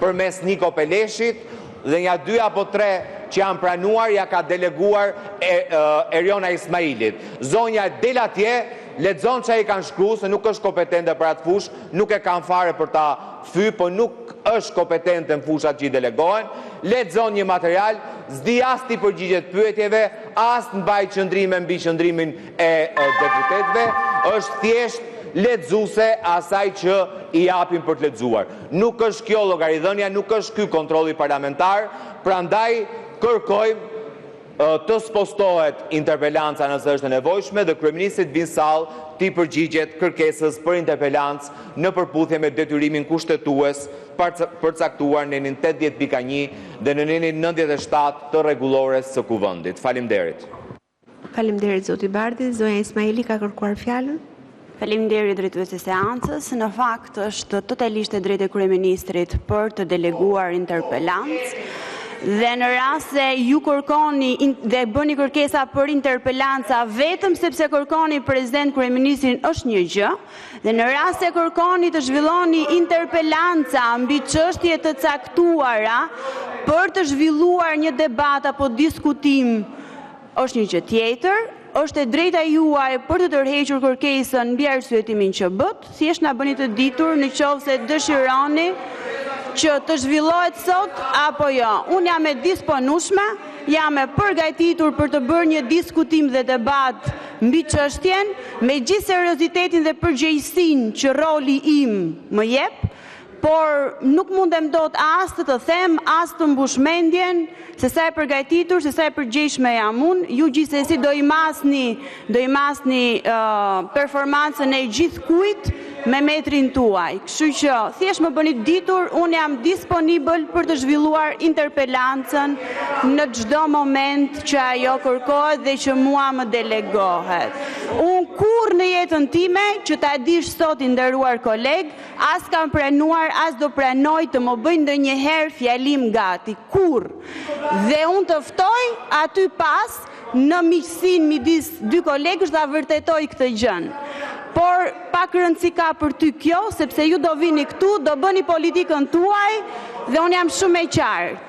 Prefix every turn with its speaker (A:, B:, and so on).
A: përmes Niko Peleshit, dhe nga 2 apo 3 që janë pranuar, ja ka deleguar Eriona Ismailit. Zonja del atje, lexon çfarë i kanë shkruar, se nuk është kompetente për atë fushë, nuk e kanë fare për ta fy, po nuk është kompetente në fushat që i delegohen, lexon një material, s'di as ti përgjigjet pyetjeve, as mbaj qëndrime mbi qëndrimin e deputetëve, është thjesht lexuese asaj që i japin për të lexuar. Nuk është kjo llogaridhënia, nuk është ky kontrolli parlamentar, prandaj kërkojmë të spostohet interpelanca nëse është e nevojshme dhe kryeministri të vinë sallë të përgjigjet kërkesës për interpelancë në përputhje me detyrimin kushtetues përcaktuar në nenin 80.1 dhe në nenin 97 të rregullores së Kuvendit. Faleminderit.
B: Faleminderit zoti Bardhi. Zonja Ismaili ka kërkuar fjalën.
C: Faleminderit drejtuesi seancës. Në fakt është totalisht e drejtë e kryeministrit për të deleguar interpelancë. Dhe në rast se ju kërkoni dhe bëni kërkesa për interpelanca vetëm sepse kërkoni president kryeministrin është një gjë, dhe në rast se kërkoni të zhvilloni interpelanca mbi çështje të caktuara për të zhvilluar një debat apo diskutim është një gjë tjetër. Është e drejta juaj për të tërhequr kërkesën mbi arsyetimin që bët, thjesht na bëni të ditur nëse dëshironi që të zhvillohet sot apo jo. Unë jam e disponueshme, jam e përgatitur për të bërë një diskutim dhe debat mbi çështjen, me gjithë seriozitetin dhe përgjegjësinë që roli im më jep, por nuk mundem dot as të them, as të mbush mendjen se sa e përgatitur, se sa e përgjegjshme jam unë. Ju gjithsesi do i masni performancën e gjithkujt me metrin tuaj. Kështu që thjesht më bëni ditur, unë jam disponibël për të zhvilluar interpelancën në çdo moment që ajo kërkohet dhe që mua më delegohet. Unë kur në jetën time, që ta dish sot i nderuar koleg, as kam pranuar, as do pranoj të më bëjnë ndonjëherë fjalim gati. Kur? Dhe unë të ftoj aty pas në miqësinë midis 2 kolegësh dhe vërtetoj këtë gjën. Por pak rëndësi ka për ty kjo, sepse ju do vini këtu, do bëni politikën tuaj dhe unë jam shumë e qartë.